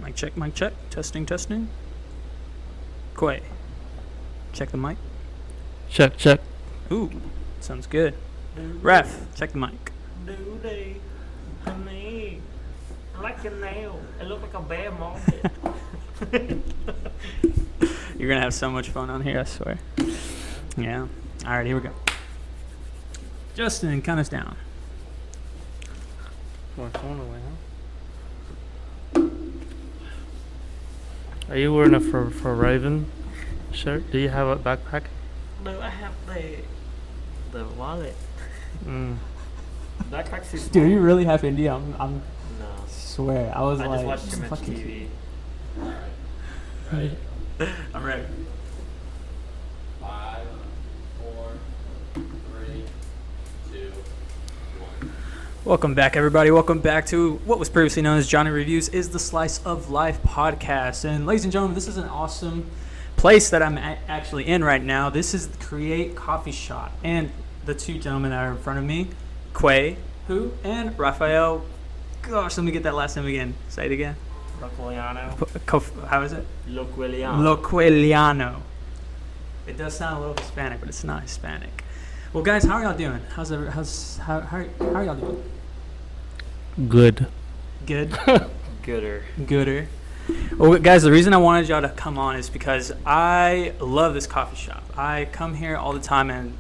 Mic check, mic check. Testing, testing. Quay, check the mic. Check, check. Ooh, sounds good. Raph, check the mic. Duty, honey, I like your nail. It look like a bear mold. You're gonna have so much fun on here, I swear. Yeah. All right, here we go. Justin, count us down. My phone away, huh? Are you wearing a for Raven shirt? Do you have a backpack? No, I have the wallet. Backpack's too small. Dude, you really have India? I'm No. swear. I was I like, just watched too much TV. Right. I'm ready. 5, 4, 3, 2, 1. Welcome back, everybody. Welcome back to what was previously known as Johnny Reviews is the Slice of Life podcast. And ladies and gentlemen, this is an awesome place that I'm actually in right now. This is the Qreate Coffee Shop. And the two gentlemen that are in front of me, Quay, and Raphael. Gosh, let me get that last name again. Say it again. Loquellano. How is it? Loquellano. Loquellano. It does sound a little Hispanic, but it's not Hispanic. Well, guys, how are y'all doing? How are y'all doing? Good. Good. Gooder. Well, guys, the reason I wanted y'all to come on is because I love this coffee shop. I come here all the time, and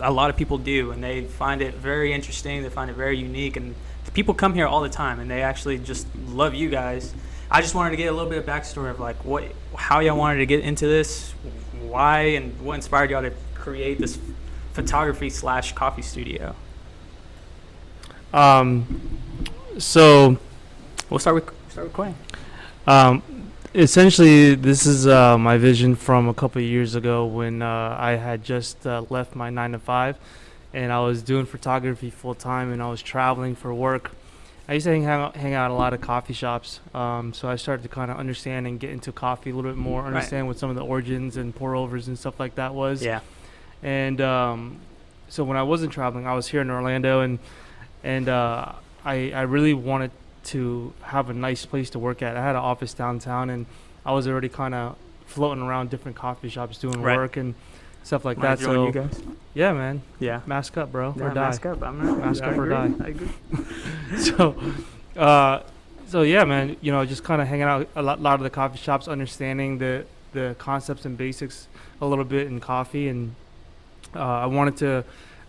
a lot of people do, and they find it very interesting. They find it very unique, and people come here all the time, and they actually just love you guys. I just wanted to get a little bit of backstory of like how y'all wanted to get into this, why, and what inspired y'all to create this photography / coffee studio. So We'll start with Quay. essentially, this is my vision from a couple of years ago when I had just left my 9 to 5, and I was doing photography full time, and I was traveling for work. I used to hang out at a lot of coffee shops, so I started to kind of understand and get into coffee a little bit more, understand what some of the origins and pour overs and stuff like that was. Yeah. And so when I wasn't traveling, I was here in Orlando, and I really wanted to have a nice place to work at. I had an office downtown, and I was already kind of floating around different coffee shops doing work and stuff like that. So you guys? yeah, man, Yeah. mask up, bro, Yeah, or die. mask up. I'm not. Mask I up or agree. die. I agree. So yeah, man, just kind of hanging out a lot of the coffee shops, understanding the concepts and basics a little bit in coffee, and I wanted to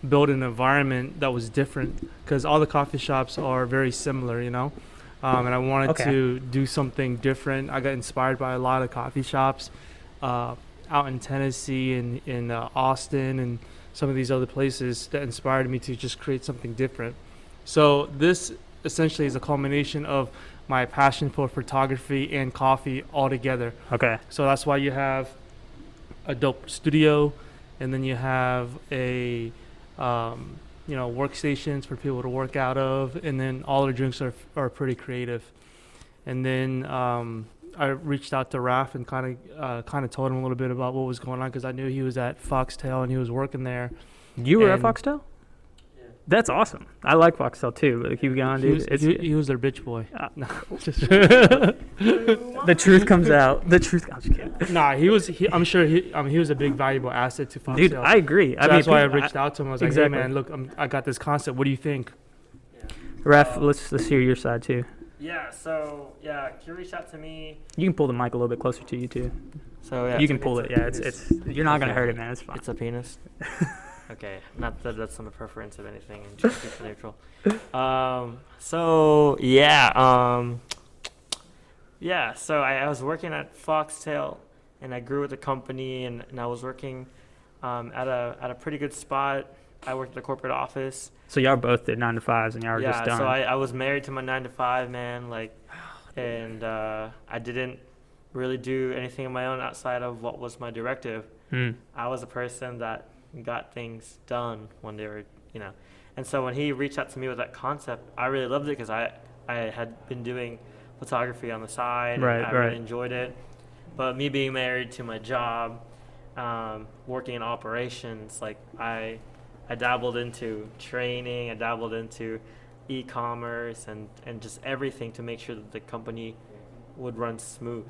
build an environment that was different because all the coffee shops are very similar, and I wanted to do something different. I got inspired by a lot of coffee shops out in Tennessee and in Austin and some of these other places that inspired me to just create something different. So this essentially is a culmination of my passion for photography and coffee all together. Okay. So that's why you have a dope studio, and then you have a workstations for people to work out of, and then all the drinks are pretty creative. And then I reached out to Raph and kind of told him a little bit about what was going on because I knew he was at Foxtail and he was working there. You were at Foxtail? Yeah. That's awesome. I like Foxtail too, but keep going, dude. He was their bitch boy. No, the truth comes out. I'm just kidding. Nah, I'm sure he was a big valuable asset to Foxtail. Dude, I agree. So that's why I reached out to him. I was like, hey exactly. man, look, I got this concept. What do you think? Raph, let's hear your side too. Yeah, so, he reached out to me. You can pull the mic a little bit closer to you too. So, yeah. You can pull it. Yeah, it's you're not going to hurt it, man. It's fine. It's a penis. Okay, not that that's not a preference of anything, and just keep it neutral. So I was working at Foxtail, and I grew with the company, and I was working at a pretty good spot. I worked at the corporate office. So y'all both did 9 to 5s, and y'all were just done. So I was married to my 9 to 5, man, and I didn't really do anything on my own outside of what was my directive. I was a person that got things done when they were, and so when he reached out to me with that concept, I really loved it because I had been doing photography on the side. Right, and I really enjoyed it. But me being married to my job, working in operations, I dabbled into training, I dabbled into e-commerce and just everything to make sure that the company would run smooth,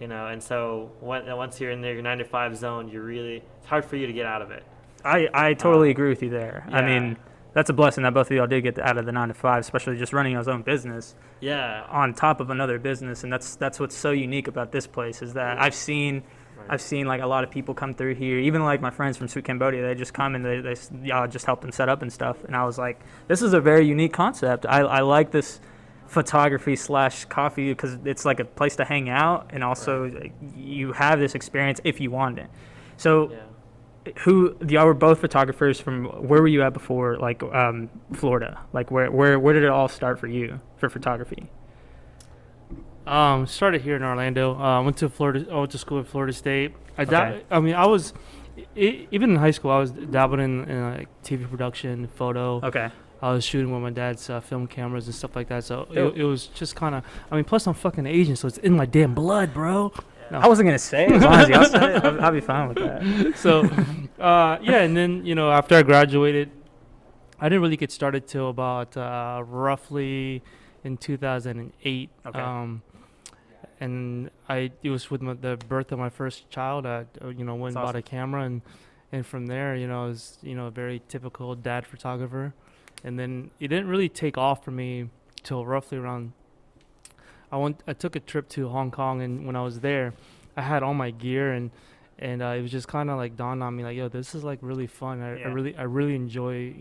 and so once you're in your 9 to 5 zone, it's hard for you to get out of it. I totally agree with you there. I yeah. mean, that's a blessing that both of y'all did get out of the 9 to 5, especially just running y'all's own business Yeah. on top of another business. And that's what's so unique about this place is that I've seen like a lot of people come through here, even like my friends from Sweet Cambodia. They just come and they y'all just help them set up and stuff. And I was like, this is a very unique concept. I like this photography / coffee because it's like a place to hang out, and also you have this experience if you want it. So. Yeah. Y'all were both photographers from where were you at before, like Florida? Like where did it all start for you for photography? Started here in Orlando. Went to school at Florida State. Okay. I was even in high school. I was dabbling in like TV production, photo. Okay. I was shooting with my dad's film cameras and stuff like that. So Dope. it was just kind of. I mean, plus I'm fucking Asian, so it's in my damn blood, bro. No. I wasn't gonna say it. As long as y'all said it, I'll be fine with that. So, yeah, and then after I graduated, I didn't really get started till about roughly in 2008. Okay. And it was with the birth of my first child. I went and bought awesome. a camera, and from there, I was a very typical dad photographer, and then it didn't really take off for me till roughly around. I took a trip to Hong Kong, and when I was there, I had all my gear, and it was just kind of like dawned on me like, yo, this is like really fun. I really enjoy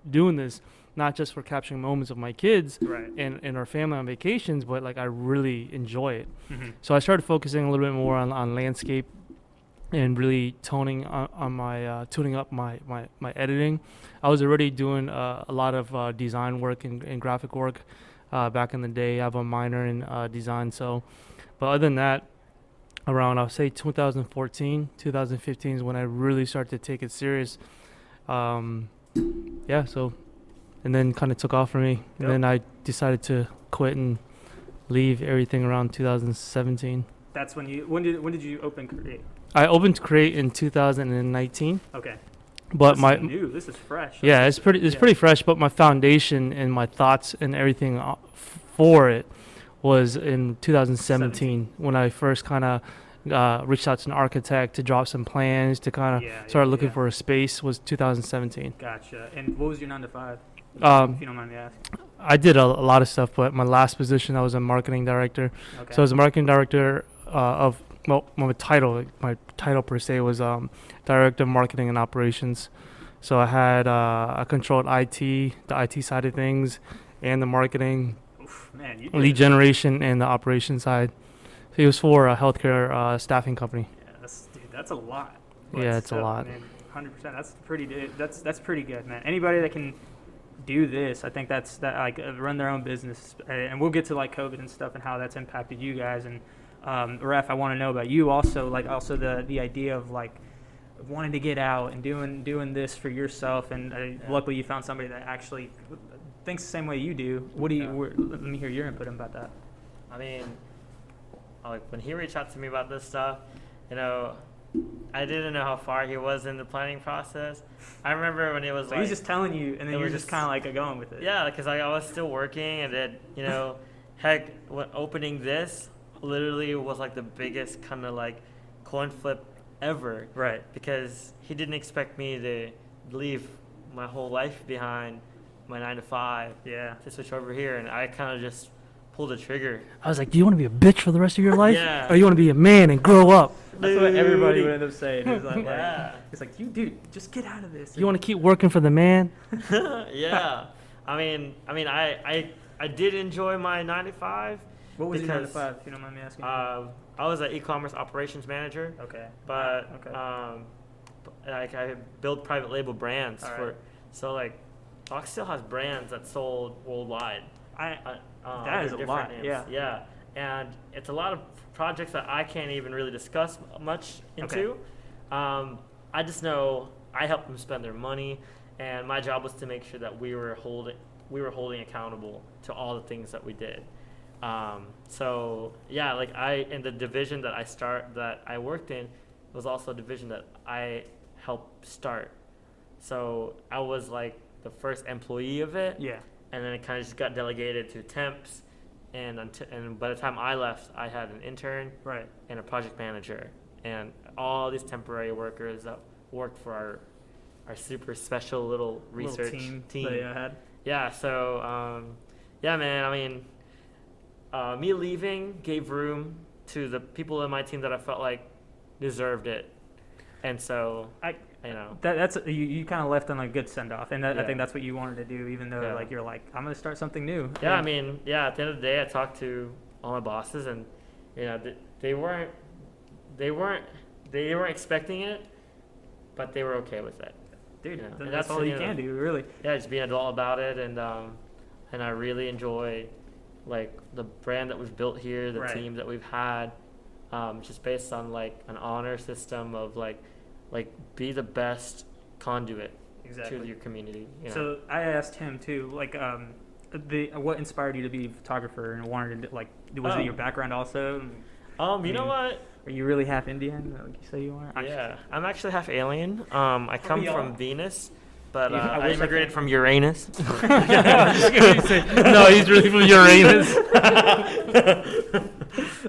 doing this, not just for capturing moments of my kids and our family on vacations, but like I really enjoy it. Mm-hmm. So I started focusing a little bit more on landscape and really tuning up my editing. I was already doing a lot of design work and graphic work. Back in the day, I have a minor in design. So, but other than that, around I'll say 2014, 2015 is when I really started to take it serious. Yeah. So, and then kind of took off for me. Yep. And then I decided to quit and leave everything around 2017. That's when when did you open Qreate? I opened Qreate in 2019. Okay. But this is new. This is fresh. Yeah, it's pretty fresh. But my foundation and my thoughts and everything for it was in 2017 when I first kind of reached out to an architect to drop some plans to kind of start looking for a space. Was 2017. Gotcha. And what was your 9 to 5? If you don't mind me asking. I did a lot of stuff, but my last position I was a marketing director. Okay. So I was a marketing director my title per se was director of marketing and operations. So I had I controlled the IT side of things, and the marketing, lead generation, and the operations side. So it was for a healthcare staffing company. Yeah, that's a lot. Yeah, it's a lot. Man, 100%. That's pretty good, man. Anybody that can do this, I think run their own business, and we'll get to like COVID and stuff and how that's impacted you guys. And Raph, I want to know about you also, like also the idea of like wanting to get out and doing this for yourself, and luckily you found somebody that actually thinks the same way you do. Let me hear your input about that. I mean, like when he reached out to me about this stuff, I didn't know how far he was in the planning process. I remember when it was he's just telling you, and then you're just kind of like going with it. Yeah, because I was still working, and then heck, when opening this literally was like the biggest kind of like coin flip ever. Right. Because he didn't expect me to leave my whole life behind, my 9 to 5. Yeah. To switch over here, and I kind of just pulled the trigger. I was like, do you want to be a bitch for the rest of your life? Yeah. Or you want to be a man and grow up? That's what everybody would end up saying. It's like, yeah. It's like, you dude, just get out of this. You want to keep working for the man? Yeah. I mean, I did enjoy my 9 to 5. What was your 9 to 5, if you don't mind me asking? I was an e-commerce operations manager. Okay. But I build private label brands so like Fox still has brands that sold worldwide. That is a lot. Names. Yeah. Yeah. And it's a lot of projects that I can't even really discuss much into. Okay. I just know I helped them spend their money, and my job was to make sure that we were holding accountable to all the things that we did. So yeah, like in the division that I worked in was also a division that I helped start. So I was like the first employee of it. Yeah. And then it kind of just got delegated to temps, and by the time I left, I had an intern Right. and a project manager, and all these temporary workers that worked for our super special little research Little team. that you had. Yeah, so yeah, man. I mean, me leaving gave room to the people in my team that I felt like deserved it, and so you know. That's you kind of left on a good send off, and I Yeah. think that's what you wanted to do, even though Yeah. like you're like, I'm gonna start something new. Yeah, I mean, yeah. At the end of the day, I talked to all my bosses, and you know, they weren't expecting it, but they were okay with it. dude, You know, and that's all you know, can do, really. Yeah, just being adult about it, and I really enjoy like the brand that we've built here, the Right. team that we've had, just based on like an honor system of like be the best conduit to your community. You know? So I asked him too, like, what inspired you to be a photographer and wanted to like, was it your background also? you know what? Are you really half Indian, like you say you are? Yeah, I'm actually half alien. I come we all? from Venus, but Yeah, I I wish I immigrated could- from Uranus. No, he's really from Uranus.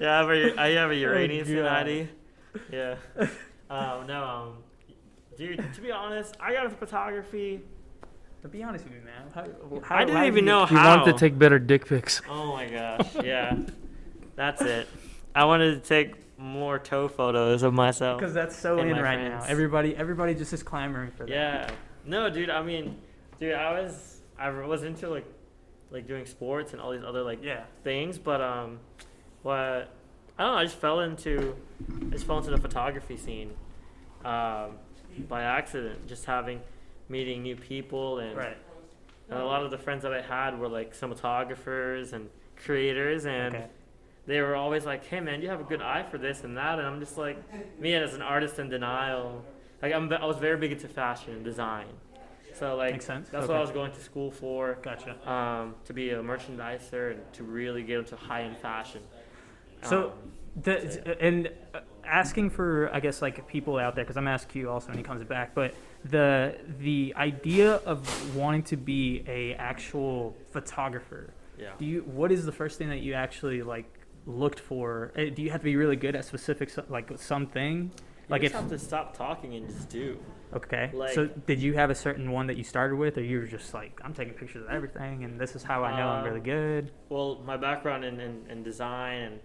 Yeah, I have a Uranus God. ID. Yeah. No, dude, to be honest, I got into photography. To be honest with you, man, I didn't how even do you- know He how. wanted to take better dick pics. Oh my gosh, yeah. That's it. I wanted to take more toe photos of myself. Because that's so And in my right friends. now. Everybody just is clamoring for that. Yeah. No, dude, I mean, dude, I was into like doing sports and all these other like Yeah. things, but what I don't know, I just fell into the photography scene by accident, just meeting new people, and Right. a lot of the friends that I had were like cinematographers and creators, and Okay. they were always like, "Hey man, you have a good eye for this and that," and I'm just like, me as an artist in denial, like I was very big into fashion and design, so like Makes sense. that's Okay. what I was going to school for. Gotcha. To be a merchandiser and to really get into high-end fashion. So, asking for, I guess, like people out there, because I'm gonna ask you also when he comes back, but the idea of wanting to be a actual photographer, yeah. what is the first thing that you actually like looked for? Do you have to be really good at specific like something? Like You just have to stop talking and just do. Okay. Like- So did you have a certain one that you started with, or you were just like, I'm taking pictures of everything, and this is how I know I'm really good? Well, my background in design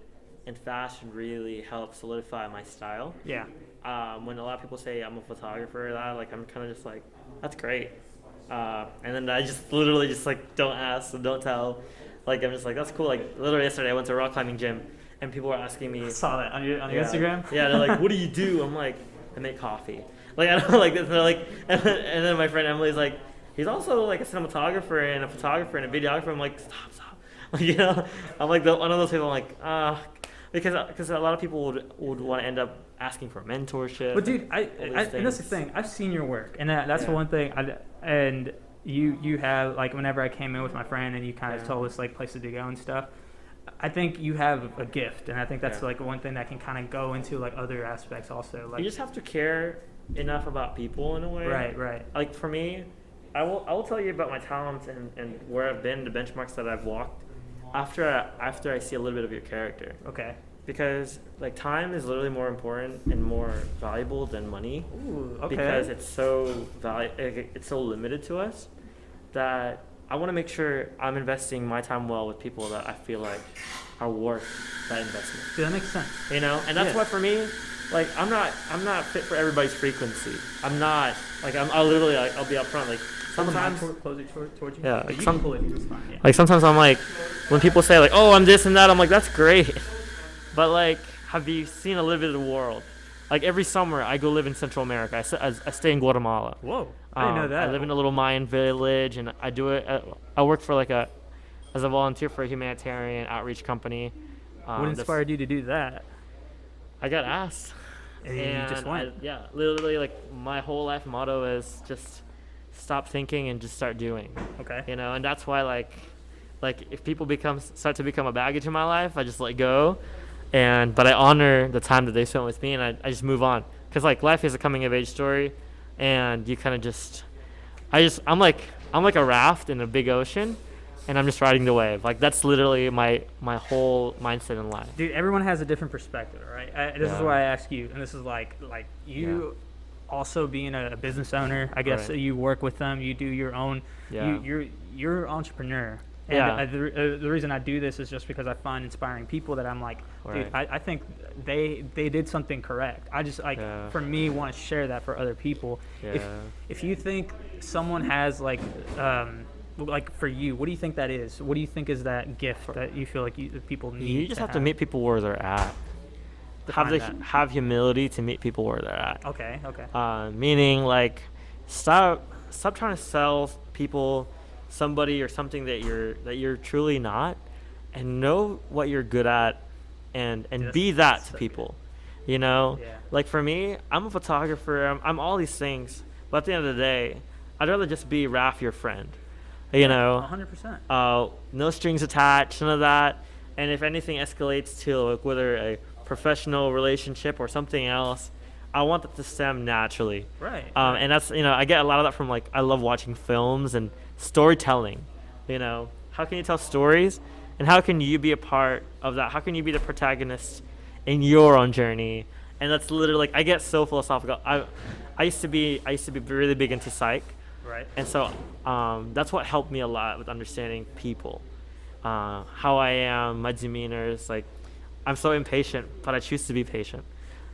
and fashion really helped solidify my style. Yeah. When a lot of people say I'm a photographer, I'm kind of just like, that's great. And then I just literally just like don't ask and don't tell. Like I'm just like, that's cool. Like literally yesterday I went to a rock climbing gym and people were asking me. I saw that on your Yeah. Instagram. Yeah, they're like, what do you do? I'm like, I make coffee. Like I don't like this. They're like, and then my friend Emily's like, he's also like a cinematographer and a photographer and a videographer. I'm like, stop. Like, you know, I'm like one of those people. I'm like, because a lot of people would want to end up asking for a mentorship. But dude, and and that's the thing. I've seen your work, and that's the Yeah. one thing. And you have like whenever I came in with my friend, and you kind of Yeah. told us like places to go and stuff. I think you have a gift, and I think that's Yeah. like one thing that can kind of go into like other aspects also. Like You just have to care enough about people in a way. right. Like for me, I will tell you about my talents and where I've been, the benchmarks that I've walked after I see a little bit of your character. Okay. Because like time is literally more important and more valuable than money. Ooh. Okay. Because it's so it's so limited to us that I want to make sure I'm investing my time well with people that I feel like are worth that investment. Dude, that makes sense. You know, and that's Yeah. why for me, like I'm not fit for everybody's frequency. I'm not like I'll literally like, I'll be upfront like sometimes. Close it towards you. Yeah, But like you some- can pull it. It's fine. Yeah. Like sometimes I'm like, when people say like, oh, I'm this and that, I'm like, that's great. But like, have you seen a little bit of the world? Like every summer I go live in Central America. I stay in Guatemala. Whoa. I didn't know that. I live in a little Mayan village, and I do it. I work for as a volunteer for a humanitarian outreach company. What that's- inspired you to do that? I got asked. And you just went. Yeah, literally, like my whole life motto is just stop thinking and just start doing. Okay. You know, and that's why like if people start to become a baggage in my life, I just let go, but I honor the time that they spent with me, and I just move on. Because like life is a coming of age story, and you kind of I'm like a raft in a big ocean, and I'm just riding the wave. Like that's literally my whole mindset in life. Dude, everyone has a different perspective, right? This is Yeah. why I ask you, and this is like you also being a business owner. I guess Right. you work with them. You do your own. Yeah. You're an entrepreneur. And Yeah. the reason I do this is just because I find inspiring people that I'm like, dude, Right. I think they did something correct. I just like Yeah. for me want to share that for other people. Yeah. If you think someone has like for you, what do you think that is? What do you think is that gift that you feel like people need? You just have to meet people where they're at. Define that. Have humility to meet people where they're at. Okay. Meaning like stop trying to sell people somebody or something that you're truly not, and know what you're good at and be that to people, you know. Yeah. Like for me, I'm a photographer, I'm all these things, but at the end of the day I'd rather just be Raph, your friend, you know. 100%. No strings attached, none of that. And if anything escalates to like whether a professional relationship or something else, I want that to stem naturally. Right. And that's, you know, I get a lot of that from like, I love watching films and storytelling, you know. How can you tell stories, and how can you be a part of that? How can you be the protagonist in your own journey? And that's literally like, I get so philosophical. I used to be really big into psych. Right. And so that's what helped me a lot with understanding people, how I am, my demeanor is like, I'm so impatient, but I choose to be patient.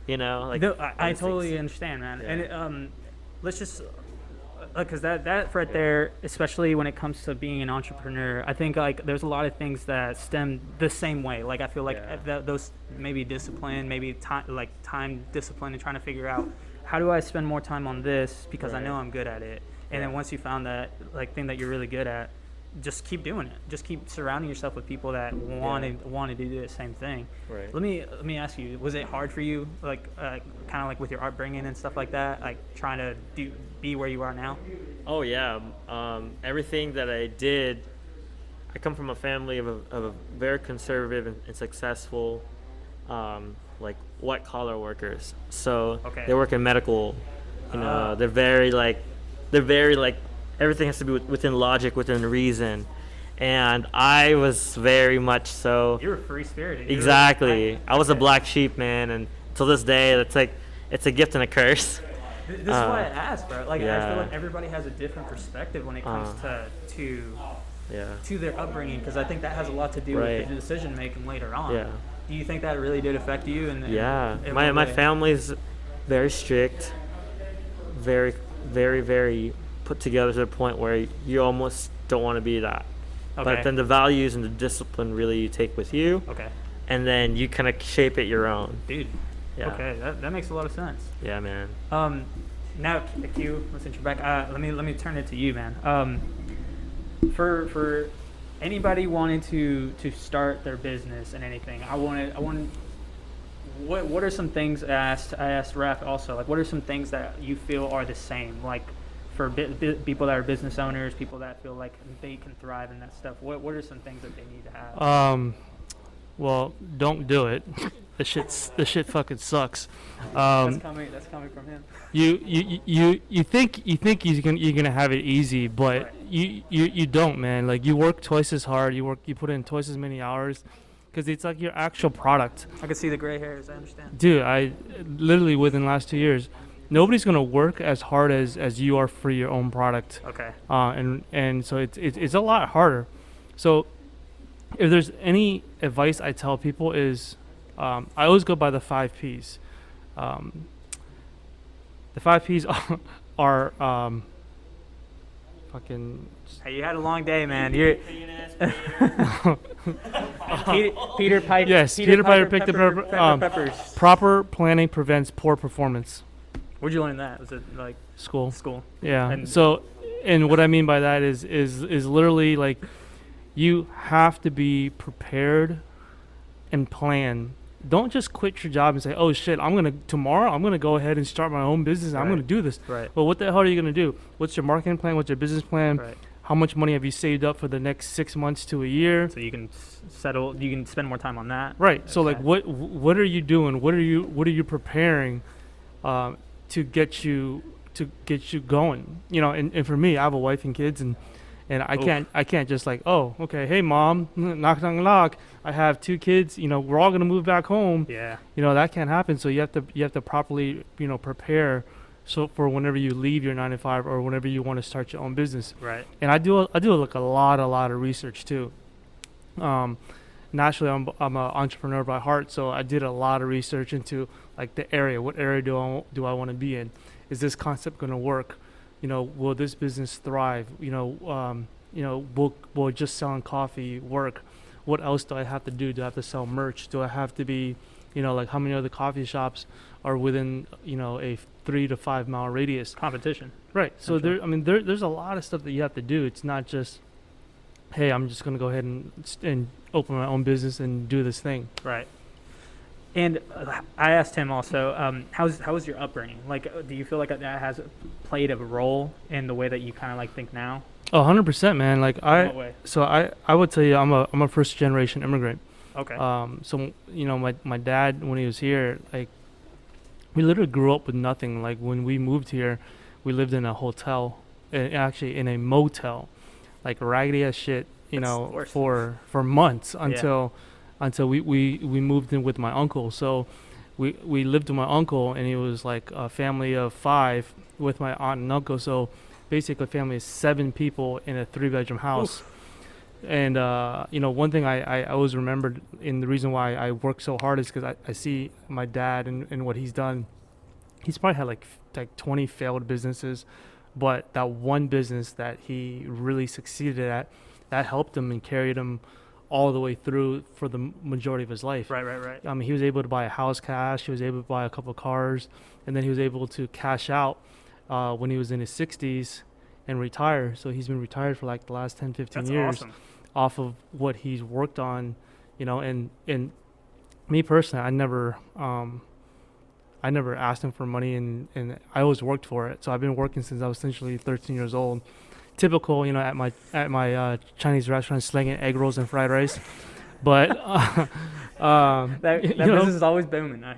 You know, like No, I totally understand, man. Yeah. And let's just because that right there, especially when it comes to being an entrepreneur, I think like there's a lot of things that stem the same way. Like I feel like those maybe discipline, maybe time discipline, and trying to figure out how do I spend more time on this because I know I'm good at it. And then once you found that like thing that you're really good at, just keep doing it. Just keep surrounding yourself with people that want to do the same thing. Right. Let me ask you, was it hard for you, like kind of like with your upbringing and stuff like that, like trying to be where you are now? Oh yeah. Everything that I did, I come from a family of a very conservative and successful, like white collar workers. So they work in medical. You know, they're very like everything has to be within logic, within reason. And I was very much so. You were free spirited. Exactly. I was a black sheep, man, and till this day, it's a gift and a curse. This is why I asked, bro. Like I feel like everybody has a different perspective when it comes to their upbringing, because I think that has a lot to do with the decision making later on. Yeah. Do you think that really did affect you? My family's very strict, very, very, very put together to the point where you almost don't want to be that. Okay. But then the values and the discipline really you take with you. Okay. And then you kind of shape it your own. Dude. Yeah. Okay, that makes a lot of sense. Yeah, man. Now, Q, since you're back, let me turn it to you, man. For anybody wanting to start their business and anything, what are some things I asked Raph also, like what are some things that you feel are the same, like for people that are business owners, people that feel like they can thrive in that stuff? What are some things that they need to have? Well, don't do it. The shit fucking sucks. That's coming from him. You think you're gonna have it easy, but you don't, man. Like you work twice as hard. You put in twice as many hours, because it's like your actual product. I can see the gray hairs. I understand. Dude, I literally within the last 2 years, nobody's gonna work as hard as you are for your own product. Okay. And so it's a lot harder. So if there's any advice I tell people is, I always go by the 5 Ps. The 5 Ps are fucking. Hey, you had a long day, man. You're Peter Piper. Yes, Peter Piper picked the peppers. Proper planning prevents poor performance. Where'd you learn that? Was it like School. Yeah. And what I mean by that is literally like, you have to be prepared and plan. Don't just quit your job and say, "Oh shit, tomorrow I'm gonna go ahead and start my own business. I'm gonna do this." Right. But what the hell are you gonna do? What's your marketing plan? What's your business plan? Right. How much money have you saved up for the next 6 months to a year? So you can you can spend more time on that. Right. So Okay. like, what are you doing? What are you preparing to get you going? You know, and for me, I have a wife and kids, and And I Oof. can't just like, oh, okay, hey mom, knock knock knock. I have 2 kids. We're all gonna move back home. Yeah. That can't happen. So you have to properly prepare, so for whenever you leave your 9 to 5 or whenever you want to start your own business. Right. And I do like a lot of research too. Naturally, I'm an entrepreneur by heart, so I did a lot of research into like the area. What area do I want to be in? Is this concept going to work? Will this business thrive? Will just selling coffee work? What else do I have to do? Do I have to sell merch? Do I have to be, like how many other coffee shops are within, a 3 to 5 mile radius? Competition. Right. So there's a lot of stuff that you have to do. It's not just, hey, I'm just going to go ahead and open my own business and do this thing. Right. And I asked him also, how was your upbringing? Like, do you feel like that has played a role in the way that you kind of like think now? Oh, 100%, man. Like In what way? so I would tell you I'm a first generation immigrant. Okay. So my dad, when he was here, like we literally grew up with nothing. Like when we moved here, we lived in a hotel, actually in a motel, like raggedy ass shit, That's the worst. for months until we moved in with my uncle. So we lived with my uncle, and he was like a family of 5 with my aunt and uncle. So basically a family of 7 people in a 3-bedroom house. Oof. And one thing I always remembered, and the reason why I work so hard, is because I see my dad and what he's done. He's probably had like 20 failed businesses, but that one business that he really succeeded at, that helped him and carried him all the way through for the majority of his life. Right. I mean, he was able to buy a house cash. He was able to buy a couple of cars, and then he was able to cash out when he was in his 60s and retire. So he's been retired for like the last 10, 15 That's years awesome. off of what he's worked on, and me personally, I never asked him for money, and I always worked for it. So I've been working since I was essentially 13 years old. Typical, at my Chinese restaurant, slinging egg rolls and fried rice. But that business is always booming. I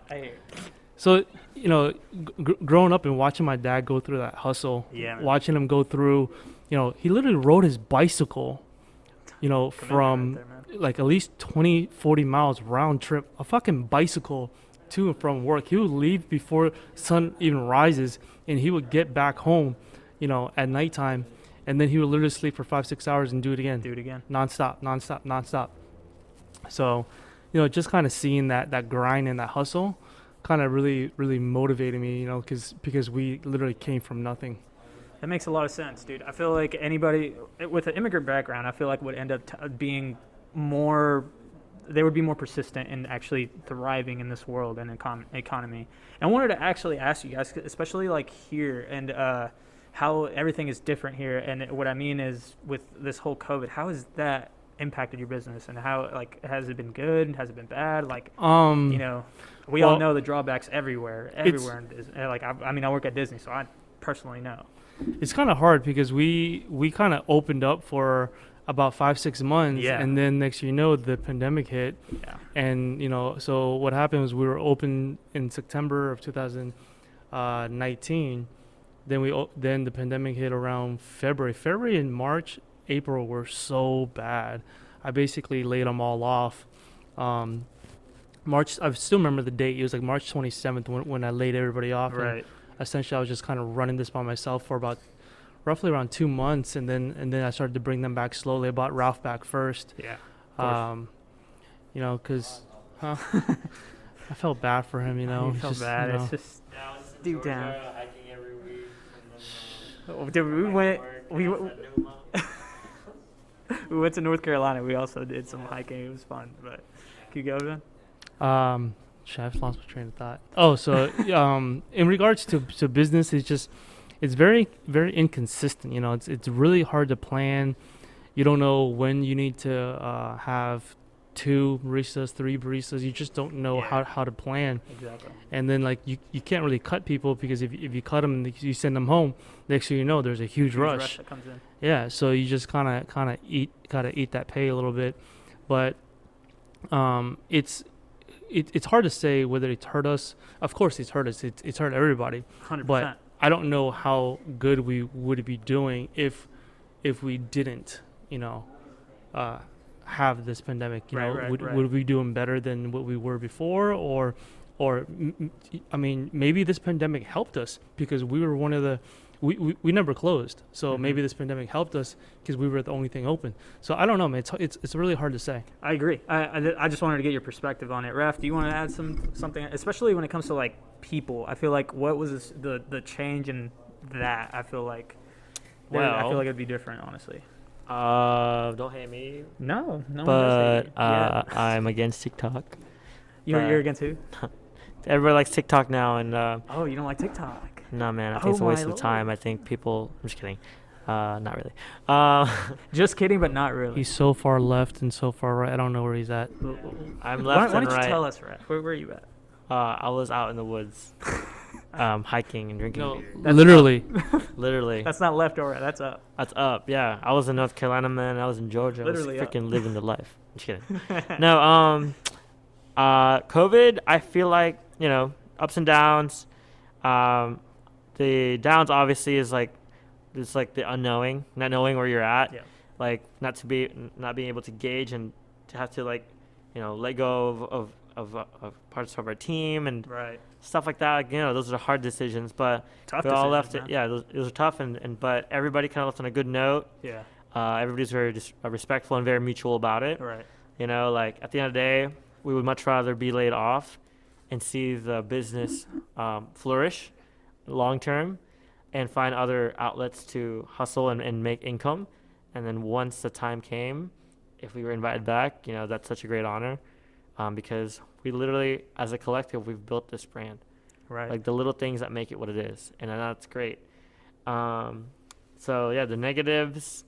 hear. So growing up and watching my dad go through that hustle, watching him go through, he literally rode his bicycle, from like at least 20, 40 miles round trip, a fucking bicycle to and from work. He would leave before sun even rises, and he would get back home, at nighttime, and then he would literally sleep for 5-6 hours and do it again. Nonstop. So, just kind of seeing that grind and that hustle kind of really, really motivated me, because we literally came from nothing. That makes a lot of sense, dude. I feel like anybody with an immigrant background, I feel like would end up being more, they would be more persistent in actually thriving in this world and economy. And I wanted to actually ask you guys, especially like here and how everything is different here. And what I mean is with this whole COVID, how has that impacted your business, and how, like, has it been good? Has it been bad? Like, we all know the drawbacks everywhere in Disney. Like, I mean, I work at Disney, so I personally know. It's kind of hard because we kind of opened up for about 5-6 months, and then next year, the pandemic hit. Yeah. And so what happened was we were open in September of 2019. Then the pandemic hit around February and March, April were so bad. I basically laid them all off. March, I still remember the date. It was like March 27th when I laid everybody off. Right. And essentially, I was just kind of running this by myself for about roughly around 2 months, and then I started to bring them back slowly. I bought Ralph back first. Yeah. Because I felt bad for him. You felt bad. It's just deep down. Hiking every week. We went to North Carolina. We also did some hiking. It was fun. But can you go, Ben? I've lost my train of thought. Oh, so in regards to business, it's very, very inconsistent. It's really hard to plan. You don't know when you need to have 2 baristas, 3 baristas. You just don't know how to plan. Exactly. And then like you can't really cut people, because if you cut them and you send them home, next thing you know, there's a huge rush that comes in. Yeah, so you just kind of eat that pay a little bit, but it's hard to say whether it's hurt us. Of course, it's hurt us. It's hurt everybody. 100%. But I don't know how good we would be doing if if we didn't, have this pandemic? Right, Would we doing better than what we were before, or I mean, maybe this pandemic helped us because we were one of the we never closed, so maybe this pandemic helped us because we were the only thing open. So I don't know, man. It's really hard to say. I agree. I just wanted to get your perspective on it. Raph, do you want to add something, especially when it comes to like people? I feel like what was the change in that? I feel like I feel like it'd be different, honestly. Don't hate me. No one But does hate you. I'm against TikTok. You're against who? Everybody likes TikTok now, and Oh, you don't like TikTok? no, man, I think it's a Oh, waste my of time. Lord. I think people. I'm just kidding. Not really. Just kidding, but not really. He's so far left and so far right. I don't know where he's at. I'm Why left don't and you right. tell us, Raph? Where are you at? I was out in the woods, hiking and drinking No, beer. That's literally. Literally. That's not left or right. That's up. That's up. Yeah, I was in North Carolina, man. I was in Georgia. Literally I up. was freaking living the life. Just kidding. No. COVID. I feel like ups and downs. The downs obviously is like it's like the unknowing, not knowing where you're at. Yeah. Like not being able to gauge and to have to let go of parts of our team and Right. stuff like that. Those are hard decisions, but Tough we all left decisions, it. Yeah, those are tough, and but everybody kind of left on a good note. Yeah. Everybody's very respectful and very mutual about it. Right. Like at the end of the day, we would much rather be laid off and see the business flourish long term and find other outlets to hustle and make income. And then once the time came, if we were invited back, that's such a great honor because we literally, as a collective, we've built this brand. Right. Like the little things that make it what it is. And that's great. So, yeah, the negatives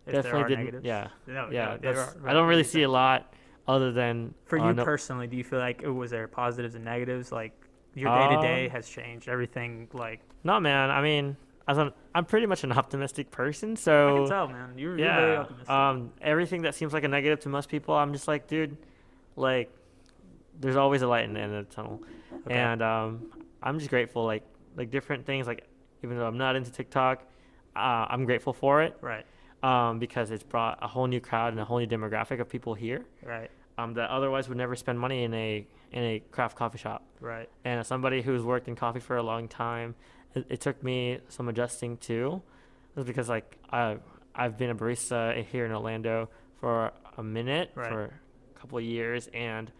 If there definitely are didn't. negatives. Yeah. No, Yeah. there That's, are- I don't really right. see a lot other than. For you no, personally, do you feel like was there positives and negatives? Like your day to day has changed. Everything like No, man. I mean, I'm pretty much an optimistic person, I so can tell, man. You're very yeah. optimistic. Everything that seems like a negative to most people, I'm just like, dude, like, there's always a light in the end of the tunnel, Okay. and I'm just grateful. Like different things. Like even though I'm not into TikTok, I'm grateful for it. Right. Because it's brought a whole new crowd and a whole new demographic of people here. Right. That otherwise would never spend money in a craft coffee shop. Right. And as somebody who's worked in coffee for a long time, it took me some adjusting too. It was because like I've been a barista here in Orlando for a minute, Right. for a couple of years, and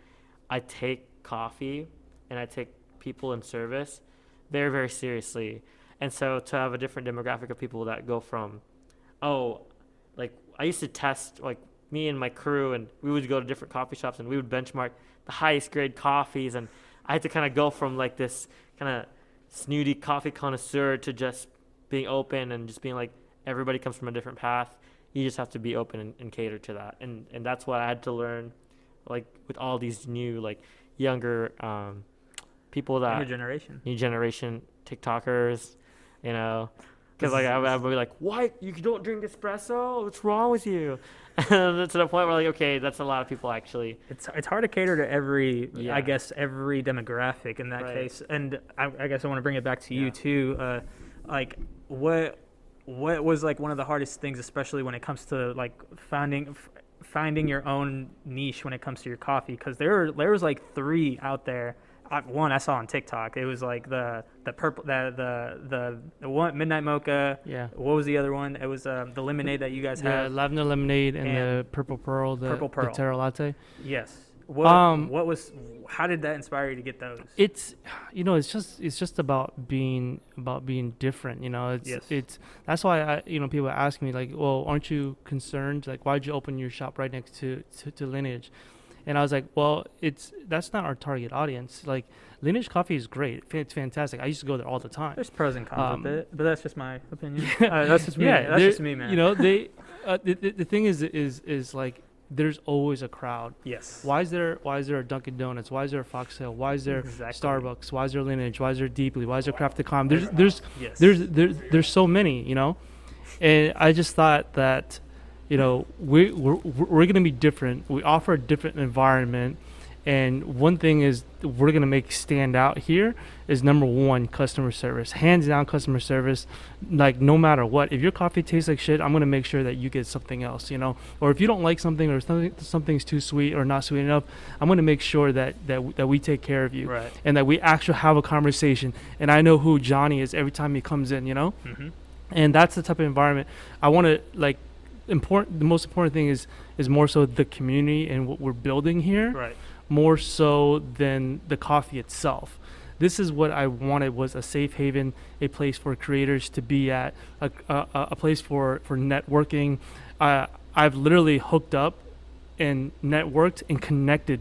I take coffee and I take people in service very, very seriously. And so to have a different demographic of people that go from, like I used to test, like me and my crew, and we would go to different coffee shops and we would benchmark the highest grade coffees, and I had to kind of go from like this kind of snooty coffee connoisseur to just being open and just being like, everybody comes from a different path. You just have to be open and cater to that. And that's what I had to learn, like with all these new, like younger people that New generation. TikTokers, because like I would be like, why you don't drink espresso? What's wrong with you? And to the point where like, okay, that's a lot of people actually. It's hard to cater to every, Yeah. I guess, every demographic in that Right. case. And I guess I want to bring it back to you Yeah. too. Like what was like one of the hardest things, especially when it comes to like finding your own niche when it comes to your coffee? Because there was like 3 out there. One I saw on TikTok. It was like the purple, the one midnight mocha. Yeah. What was the other one? It was the lemonade that you guys The have. lavender lemonade and And the purple pearl, the Purple terra latte. Yes. Um, How did that inspire you to get those? It's it's just about being different. Yes. It's that's why people ask me like, well, aren't you concerned? Like, why'd you open your shop right next to Lineage? And I was like, well, that's not our target audience. Like, Lineage Coffee is great. It's fantastic. I used to go there all the time. There's pros and cons with it, but that's just my opinion. Yeah. That's just me. Yeah, That's just me, man. The thing is like, there's always a crowd. Yes. Why is there a Dunkin' Donuts? Why is there a Foxtail? Why is there Exactly. Starbucks? Why is there Lineage? Why is there Deeply? Why is there Qreate Coffee? Yes. There's so many, and I just thought that, we're gonna be different. We offer a different environment, And one thing is we're going to make stand out here is number one, customer service. Hands down customer service. Like, no matter what, if your coffee tastes like shit, I'm going to make sure that you get something else, you know? Or if you don't like something, or something's too sweet or not sweet enough, I'm going to make sure that we take care of you. Right. And that we actually have a conversation. And I know who Johnny is every time he comes in, you know? Mm-hmm. And that's the type of environment I want to, like, the most important thing is more so the community and what we're building here. Right. More so than the coffee itself. This is what I wanted, was a safe haven, a place for creators to be at, a place for networking. I've literally hooked up and networked and connected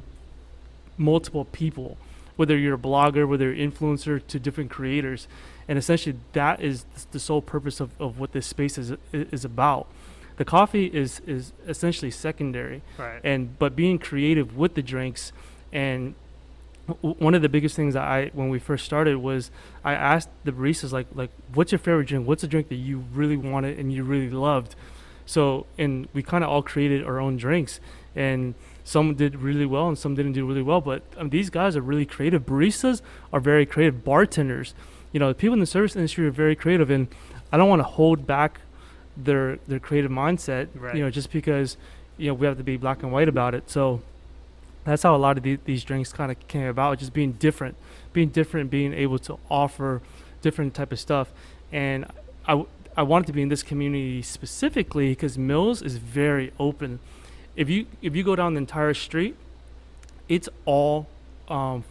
multiple people, whether you're a blogger, whether you're an influencer, to different creators. And essentially that is the sole purpose of what this space is about. The coffee is essentially secondary, Right. but being creative with the drinks. And one of the biggest things that when we first started was I asked the baristas, like what's your favorite drink? What's a drink that you really wanted and you really loved? So, and we kind of all created our own drinks, and some did really well and some didn't do really well. But these guys are really creative. Baristas are very creative. Bartenders, you know, people in the service industry are very creative, and I don't want to hold back their creative mindset, Right. you know, just because, you know, we have to be black and white about it. So that's how a lot of these drinks kind of came about, just being different, being able to offer different type of stuff. And I wanted to be in this community specifically because Mills is very open. If you go down the entire street, it's all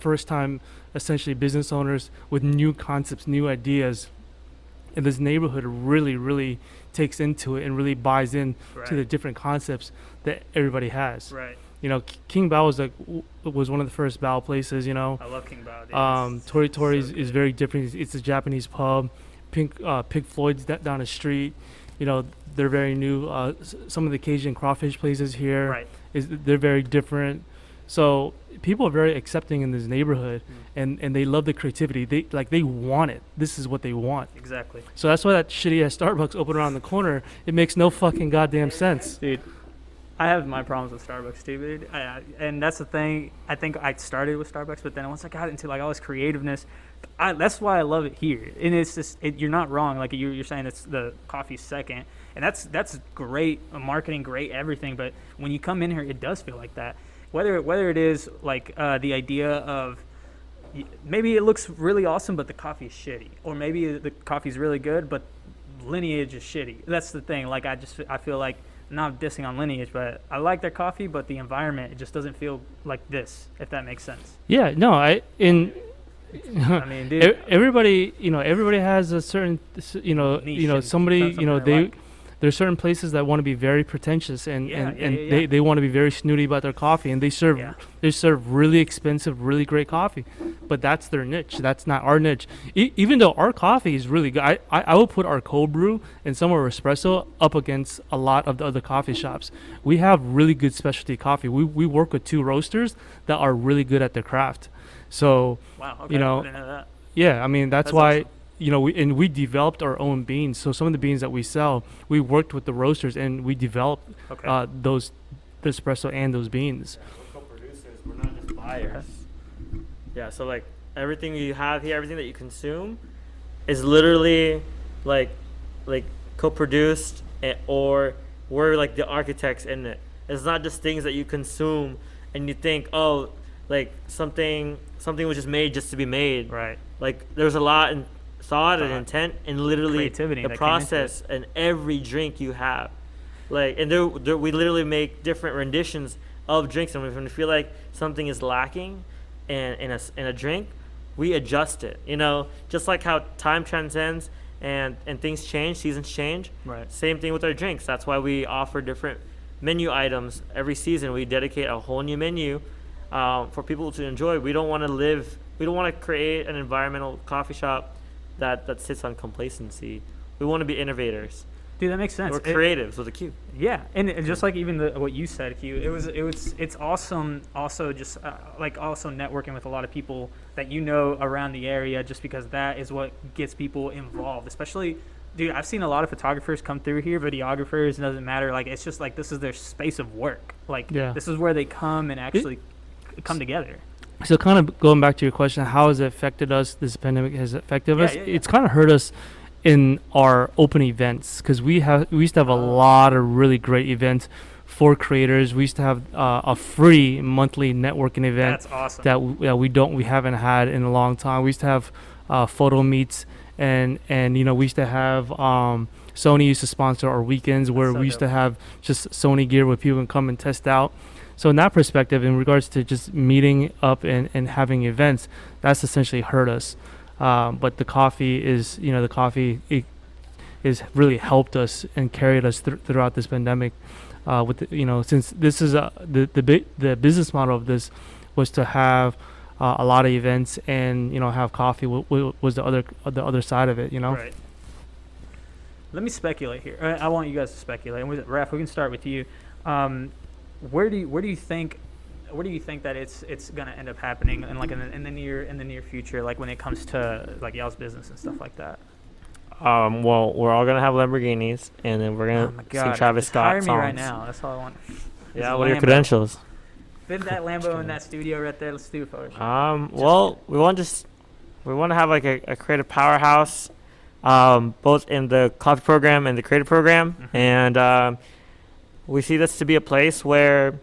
first time essentially business owners with new concepts, new ideas. And this neighborhood really takes into it and really buys in Right. to the different concepts that everybody has. Right. You know, King Bao was one of the first Bao places, you know. I love King Bao. Tori Tori so is good. very different. It's a Japanese pub. Pink Floyd's down the street. You know, they're very new. Some of the Cajun crawfish places here, Right. they're very different. So people are very accepting in this neighborhood, and they love the creativity. They want it. This is what they want. Exactly. So that's why that shitty ass Starbucks open around the corner. It makes no fucking goddamn sense. Dude, I have my problems with Starbucks too, dude. And that's the thing. I think I started with Starbucks, but then once I got into like all this creativeness, that's why I love it here. And it's just, you're not wrong. Like you're saying, it's the coffee second, and that's great marketing, great everything. But when you come in here, it does feel like that. Whether it is like the idea of maybe it looks really awesome, but the coffee is shitty, or maybe the coffee's really good, but Lineage is shitty. That's the thing. Like I feel like, not dissing on Lineage, but I like their coffee, but the environment, it just doesn't feel like this, if that makes sense. Yeah, no, I mean, dude, everybody has a certain, niche and somebody, something they like. there's certain places that want to be very pretentious and Yeah. they want to be very snooty about their coffee, and they serve really expensive, really great coffee, but that's their niche. That's not our niche. Even though our coffee is really good, I will put our cold brew and some of our espresso up against a lot of the other coffee shops. We have really good specialty coffee. We work with 2 roasters that are really good at their craft. So Wow, okay, you know, I didn't know that. yeah, I mean that's why. Awesome. You know, we developed our own beans. So some of the beans that we sell, we worked with the roasters and we developed Okay. the espresso and those beans. We're co-producers. We're not just buyers. Yeah. So like everything you have here, everything that you consume, is literally like co-produced, or we're like the architects in it. It's not just things that you consume and you think, oh, like something was just made just to be made. Right. Like there's a lot in thought and intent and literally Creativity the that came into process and every drink you have. Like, and there we literally make different renditions of drinks, and when we feel like something is lacking in a drink, we adjust it. You know, just like how time transcends and things change, seasons change. Right. Same thing with our drinks. That's why we offer different menu items every season. We dedicate a whole new menu for people to enjoy. We don't want to create an environmental coffee shop that sits on complacency. We want to be innovators. Dude, that makes sense. We're creatives with a Q. Yeah, and just like even what you said, Q, it's awesome. Also, just also networking with a lot of people that you know around the area, just because that is what gets people involved. Especially, dude, I've seen a lot of photographers come through here, videographers. It doesn't matter. Like, it's just like this is their space of work. Like, Yeah. this is where they come and actually come together. So kind of going back to your question, how has it affected us? This pandemic has affected us. Yeah. It's kind of hurt us in our open events because we used to have a lot of really great events for creators. We used to have a free monthly networking event. That's awesome. that we haven't had in a long time. We used to have photo meets and we used to have Sony used to sponsor our weekends where we used to have just Sony gear where people can come and test out. So in that perspective, in regards to just meeting up and having events, that's essentially hurt us. But the coffee is, it is really helped us and carried us throughout this pandemic. Since this is the business model of this was to have a lot of events and have coffee was the other side of it. Right. Let me speculate here. I want you guys to speculate. And Raph, we can start with you. Where do you think that it's gonna end up happening in the near future, like when it comes to like y'all's business and stuff like that? Well, we're all gonna have Lamborghinis, and then we're gonna see Travis Scott hire songs. me right now. That's all I want. Yeah, what are your credentials? Fit that Lambo in that studio right there. Let's do it for Well, we want to have like a creative powerhouse, both in the coffee program and the creative program, and we see this to be a place where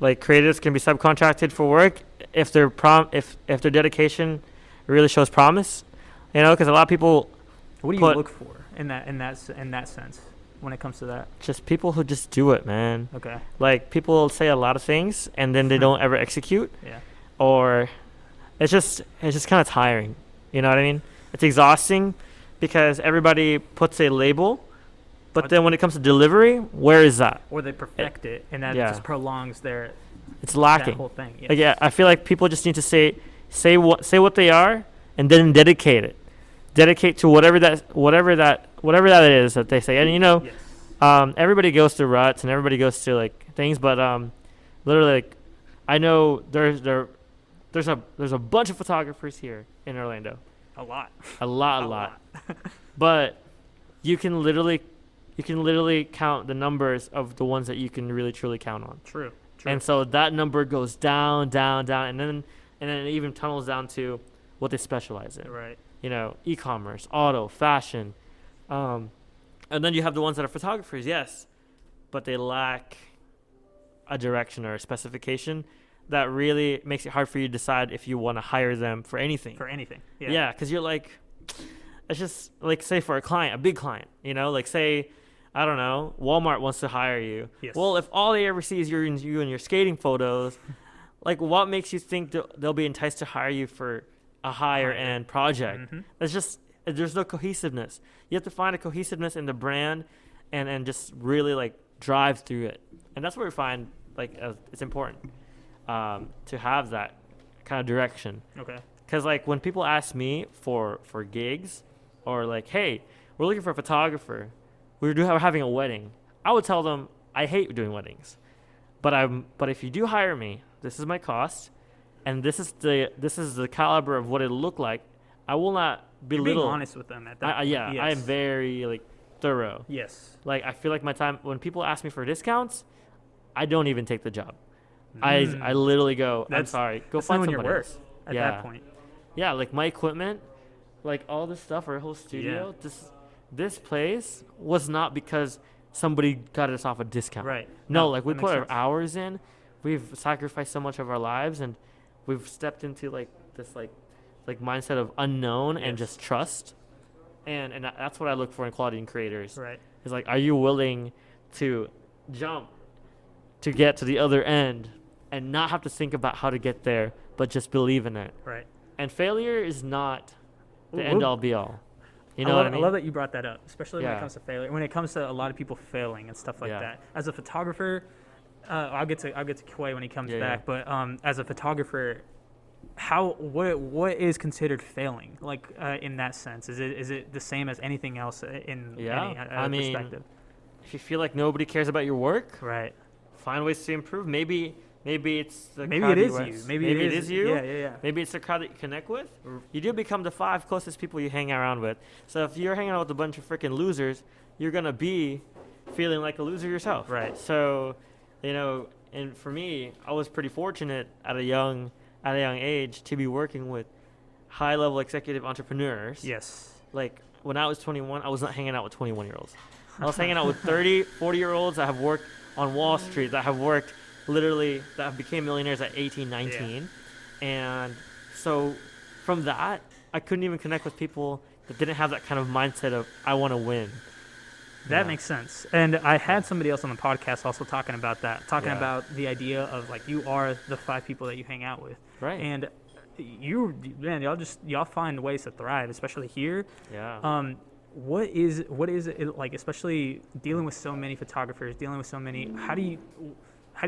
like creatives can be subcontracted for work if their dedication really shows promise, because a lot of people. What do you look for in that sense when it comes to that? Just people who just do it, man. Okay. Like people say a lot of things and then they don't ever execute. Yeah. Or it's just kind of tiring. You know what I mean? It's exhausting because everybody puts a label, but then when it comes to delivery, where is that? Or they perfect it, and that just prolongs their. It's lacking. That whole thing. Yes. Like, I feel like people just need to say what they are and then dedicate it. Dedicate to whatever that is that they say, and everybody goes through ruts and everybody goes through like things, but literally, like, I know there's a bunch of photographers here in Orlando. A lot. A lot. But you can literally count the numbers of the ones that you can really truly count on. True. And so that number goes down, and then it even tunnels down to what they specialize in. Right. E-commerce, auto, fashion. And then you have the ones that are photographers, yes, but they lack a direction or a specification that really makes it hard for you to decide if you want to hire them for anything. Yeah, because you're like, it's just like, say for a big client, like say, I don't know, Walmart wants to hire you. Yes. Well, if all they ever see is you and your skating photos, like what makes you think they'll be enticed to hire you for a higher end project? There's no cohesiveness. You have to find a cohesiveness in the brand and just really like drive through it. And that's where we find like it's important to have that kind of direction. Okay. Because like when people ask me for gigs or like, hey, we're looking for a photographer, we're having a wedding, I would tell them I hate doing weddings, but if you do hire me, this is my cost. And this is the caliber of what it looked like. I will not belittle. You're being honest with them at that point. Yes. I am very like thorough. Yes. Like I feel like my time when people ask me for discounts, I don't even take the job. I literally go, I'm sorry, go find somebody else. At that point. Yeah, like my equipment, like all this stuff, our whole studio, this place was not because somebody got us off a discount. Right. No, like we put our sense. hours in, we've sacrificed so much of our lives, and we've stepped into like this like mindset of unknown and just trust, and that's what I look for in quality and creators. Right. It's like, are you willing to jump to get to the other end and not have to think about how to get there, but just believe in it? Right. And failure is not the end all be all. You know what I mean? I love that you brought that up, especially when it comes to failure. When it comes to a lot of people failing and stuff like that. As a photographer, I'll get to Quay when he comes back. But as a photographer, what is considered failing? Like in that sense, is it the same as anything else in any perspective? If you feel like nobody cares about your work, right? Find ways to improve. Maybe it's the maybe crowd it is you. Maybe it is you. Yeah. Maybe it's the crowd that you connect with. You do become the 5 closest people you hang around with. So if you're hanging out with a bunch of freaking losers, you're gonna be feeling like a loser yourself. Right. So, and for me, I was pretty fortunate at a young age to be working with high level executive entrepreneurs. Yes. Like when I was 21, I was not hanging out with 21-year-olds. I was hanging out with 30, 40-year-olds that have worked on Wall Street, that have worked literally, that have became millionaires at 18, 19. Yeah. And so from that, I couldn't even connect with people that didn't have that kind of mindset of, I want to win. That makes sense. And I had somebody else on the podcast also talking about that, about the idea of like, you are the 5 people that you hang out with. Right. And y'all find ways to thrive, especially here. Yeah. What is it like, especially dealing with so many photographers, Our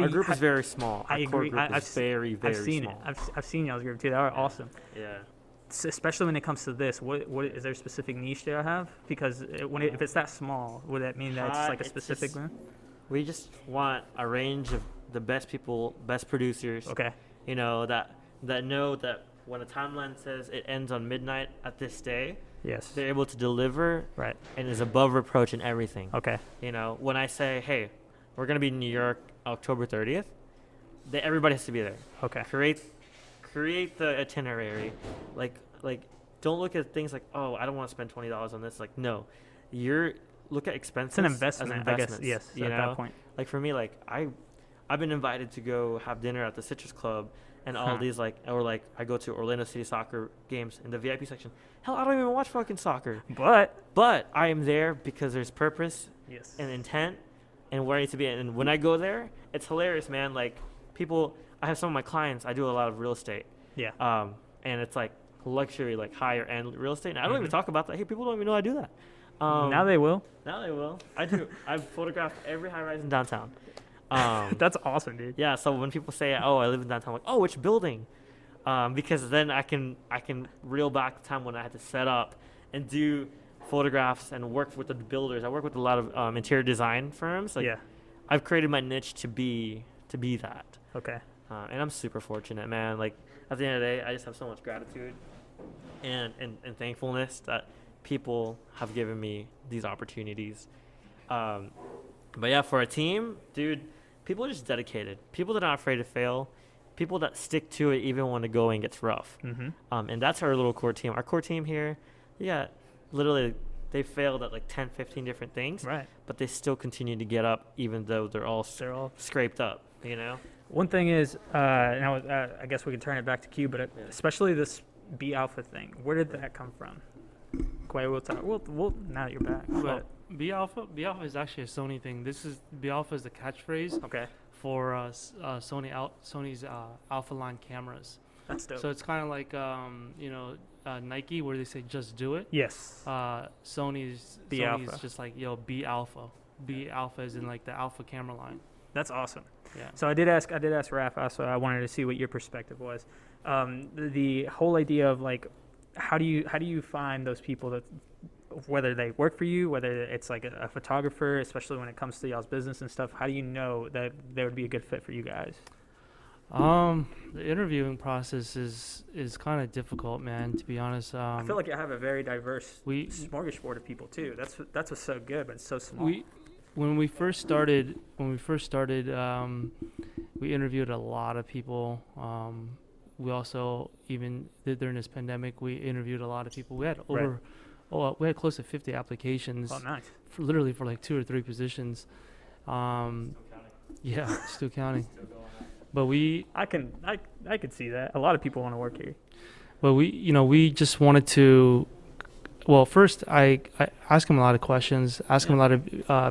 group is very small. I agree. Is very, very I've seen small. it. I've seen y'all's group too. They are awesome. Yeah. Especially when it comes to this, what is there a specific niche that I have? Because if it's that small, would that mean that it's like a specific one? We just want a range of the best people, best producers. Okay. You know, that know that when a timeline says it ends on midnight at this day, yes, they're able to deliver. Right. And is above reproach in everything. Okay. You know, when I say, hey, we're gonna be in New York October 30th, everybody has to be there. Okay. Create the itinerary. Like don't look at things like, oh, I don't want to spend $20 on this. Like, no, look at expenses. It's an investment, as investments, I guess. Yes. You at know? That point. Like for me, like I've been invited to go have dinner at the Citrus Club, and all these I go to Orlando City soccer games in the VIP section. Hell, I don't even watch fucking soccer. But I am there because there's purpose, yes, and intent, and where I need to be. And when I go there, it's hilarious, man. Like people, I have some of my clients. I do a lot of real estate. Yeah. And it's like luxury, like higher end real estate. And I don't even talk about that. Hey, people don't even know I do that. Now they will. I do. I've photographed every high rise in downtown. That's awesome, dude. Yeah. So when people say, "Oh, I live in downtown," I'm like, "Oh, which building?" Because then I can reel back the time when I had to set up and do photographs and work with the builders. I work with a lot of interior design firms. Like, yeah. I've created my niche to be that. Okay. And I'm super fortunate, man. Like at the end of the day, I just have so much gratitude and thankfulness that people have given me these opportunities. But yeah, for a team, dude, people are just dedicated. People that are not afraid to fail. People that stick to it even when the going gets rough. Mm-hmm. And that's our little core team. Our core team here, literally, they failed at like 10, 15 different things. Right. But they still continue to get up even though they're all scraped up, you know? One thing is, now I guess we can turn it back to Q, but especially this B Alpha thing. Where did that come from? Quay, we'll talk. We'll now that you're back. Well, B Alpha is actually a Sony thing. B Alpha is the catchphrase. Okay. For Sony's Alpha line cameras. That's dope. So it's kind of like Nike, where they say just do it. Yes. Sony's just like, yo, B Alpha. B Alpha is in like the Alpha camera line. That's awesome. Yeah. So I did ask Raph, so I wanted to see what your perspective was. The whole idea of like, how do you find those people that, whether they work for you, whether it's like a photographer, especially when it comes to y'all's business and stuff, how do you know that they would be a good fit for you guys? The interviewing process is kind of difficult, man, to be honest. I feel like you have a very diverse smorgasbord of people too. That's what's so good, but it's so small. When we first started, we interviewed a lot of people. We also, even during this pandemic, we interviewed a lot of people. We had we had close to 50 applications. Oh, nice. Literally for like 2 or 3 positions. Yeah, still counting. But I could see that. A lot of people want to work here. But we just wanted to. Well, first I asked him a lot of questions, him a lot of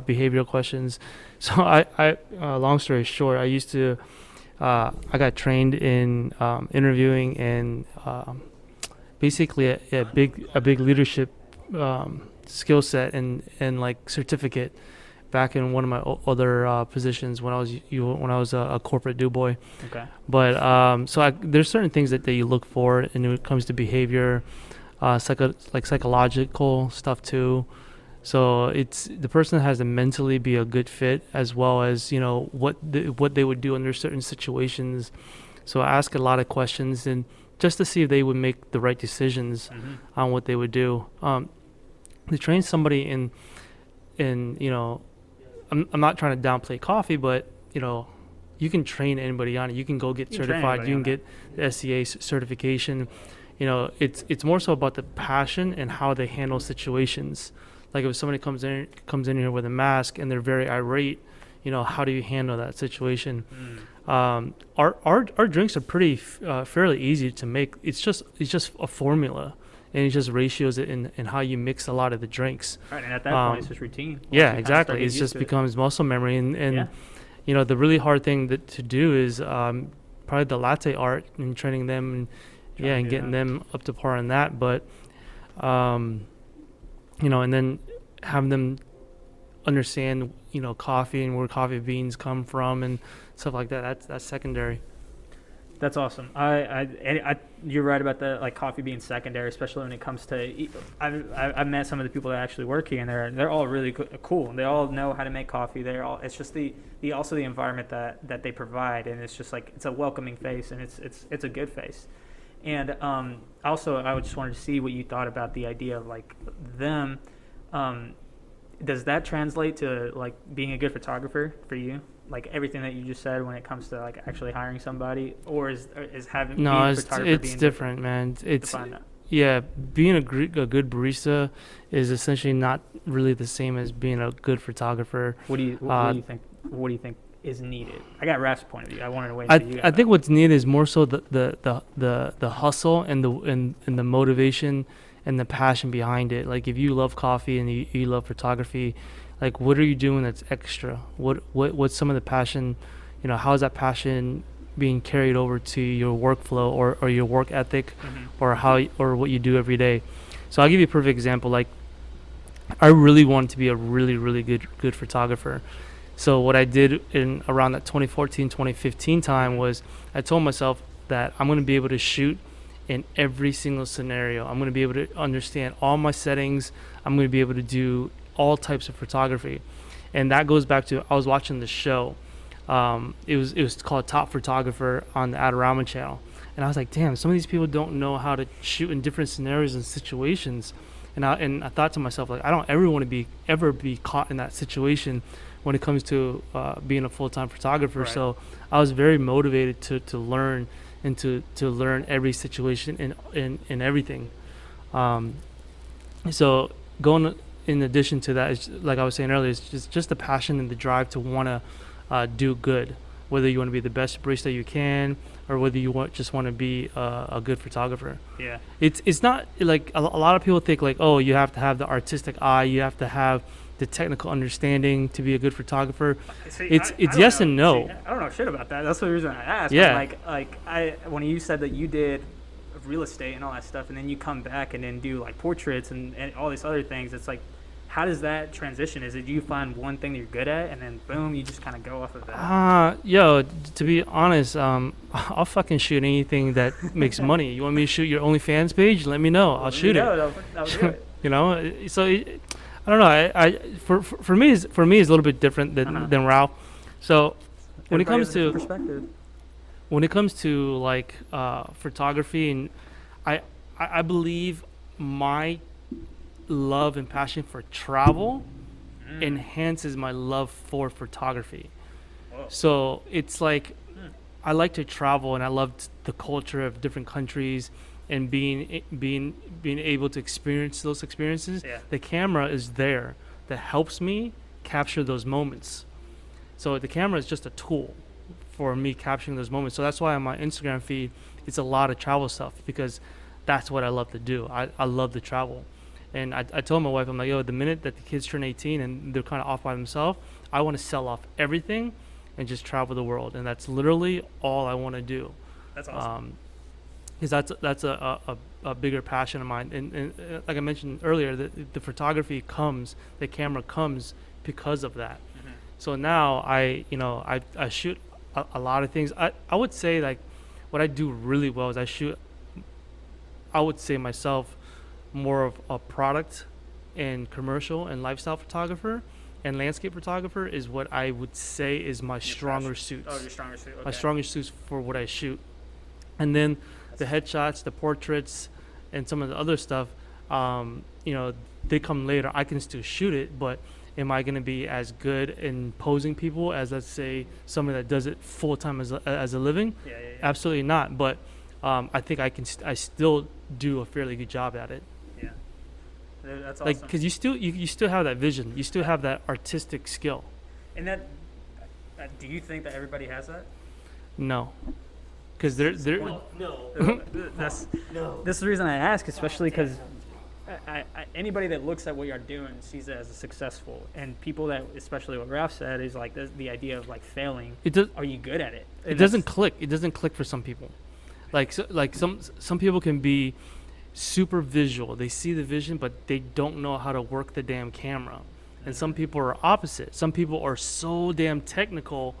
behavioral questions. So I long story short, I used to I got trained in interviewing and basically a big leadership skill set and like certificate back in one of my other positions when I was a corporate do-boy. Okay. But there's certain things that you look for, and when it comes to behavior, psychological stuff too. So it's the person has to mentally be a good fit, as well as what they would do under certain situations. So I ask a lot of questions, and just to see if they would make the right decisions on what they would do. To train somebody in I'm not trying to downplay coffee, but you you can train anybody on it. You can go get You can train certified. anybody You on can get the SCA certification. You know, it's more so about the passion and how they handle situations. Like if somebody comes in here with a mask and they're very irate, you know, how do you handle that situation? Our drinks are pretty fairly easy to make. It's just a formula, and it's just ratios in how you mix a lot of the drinks. Right, and at that point, it's just routine. Once you Yeah, kinda exactly. start It getting just used to becomes muscle memory, and Yeah. you know, the really hard thing to do is probably the latte art and training them, and Trying to and do getting that. them up to par on that. But you know, and then having them understand, you know, coffee and where coffee beans come from and stuff like that. That's secondary. That's awesome. You're right about the like coffee being secondary, especially when it comes to. I've met some of the people that actually work here, and they're all really cool. They all know how to make coffee. They're all. It's just the environment that they provide, and it's just like it's a welcoming face, and it's a good face. And also, I just wanted to see what you thought about the idea of like them. Does that translate to like being a good photographer for you? Like everything that you just said when it comes to like actually hiring somebody, or is having being a photographer it's being different, man. It's define that? yeah, being a good barista is essentially not really the same as being a good photographer. What do you think? What do you think is needed? I got Raph's point of view. I wanted to wait. I until you got I that. think what's needed is more so the hustle and the motivation and the passion behind it. Like if you love coffee and you love photography, like what are you doing that's extra? What's some of the passion? You know, how is that passion being carried over to your workflow or your work ethic, or what you do every day? So I'll give you a perfect example. Like I really wanted to be a really good photographer. So what I did in around that 2014, 2015 time was I told myself that I'm going to be able to shoot in every single scenario. I'm going to be able to understand all my settings. I'm going to be able to do all types of photography. And that goes back to, I was watching the show. It was called Top Photographer on the Adorama channel. And I was like, damn, some of these people don't know how to shoot in different scenarios and situations. And I thought to myself, like, I don't ever want to ever be caught in that situation when it comes to being a full-time photographer. Right. So I was very motivated to learn and to learn every situation in everything. So going in addition to that, it's, like I was saying earlier, it's just the passion and the drive to want to do good, whether you want to be the best barista you can or whether you just want to be a good photographer. Yeah. It's not like a lot of people think like, oh, you have to have the artistic eye, you have to have the technical understanding to be a good photographer. See, It's I yes don't and know. no. See, I don't know shit about that. That's the reason I asked. Yeah. When you said that you did real estate and all that stuff, and then you come back and then do like portraits and all these other things, it's like, how does that transition? Is it you find one thing that you're good at and then boom, you just kind of go off of that? To be honest, I'll fucking shoot anything that makes money. You want me to shoot your OnlyFans page? Let me know. I'll shoot it. That'll do it. You know, so I don't know. For me, it's a little bit different than Ralph. So when it Everybody comes has a different to perspective. like photography, and I believe my love and passion for travel enhances my love for photography. Whoa. So it's like I like to travel, and I love the culture of different countries and being able to experience those experiences. Yeah. The camera is there that helps me capture those moments. So the camera is just a tool for me capturing those moments. So that's why on my Instagram feed, it's a lot of travel stuff, because that's what I love to do. I love to travel. And I told my wife, I'm like, yo, the minute that the kids turn 18 and they're kind of off by themselves, I want to sell off everything and just travel the world. And that's literally all I want to do. That's awesome. Because that's a bigger passion of mine. And like I mentioned earlier, the photography comes, the camera comes because of that. So now I shoot a lot of things. I would say like what I do really well is I would say myself more of a product and commercial and lifestyle photographer, and landscape photographer is what I would say is my stronger suits. Oh, your stronger suit. Okay. My stronger suits for what I shoot. And then the headshots, the portraits, and some of the other stuff, they come later. I can still shoot it, but am I going to be as good in posing people as, let's say, somebody that does it full time as a living? Yeah. Absolutely not. But I think I still do a fairly good job at it. Yeah. That's awesome. Like, because you still have that vision, you still have that artistic skill. And that, do you think that everybody has that? No, because they're That's This is the reason I ask, especially because anybody that looks at what you're doing sees it as a successful, and people that, especially what Raph said, is like the idea of like failing. it does. Are you good at it? It doesn't click. It doesn't click for some people. Like some people can be super visual. They see the vision, but they don't know how to work the damn camera. And some people are opposite. Some people are so damn technical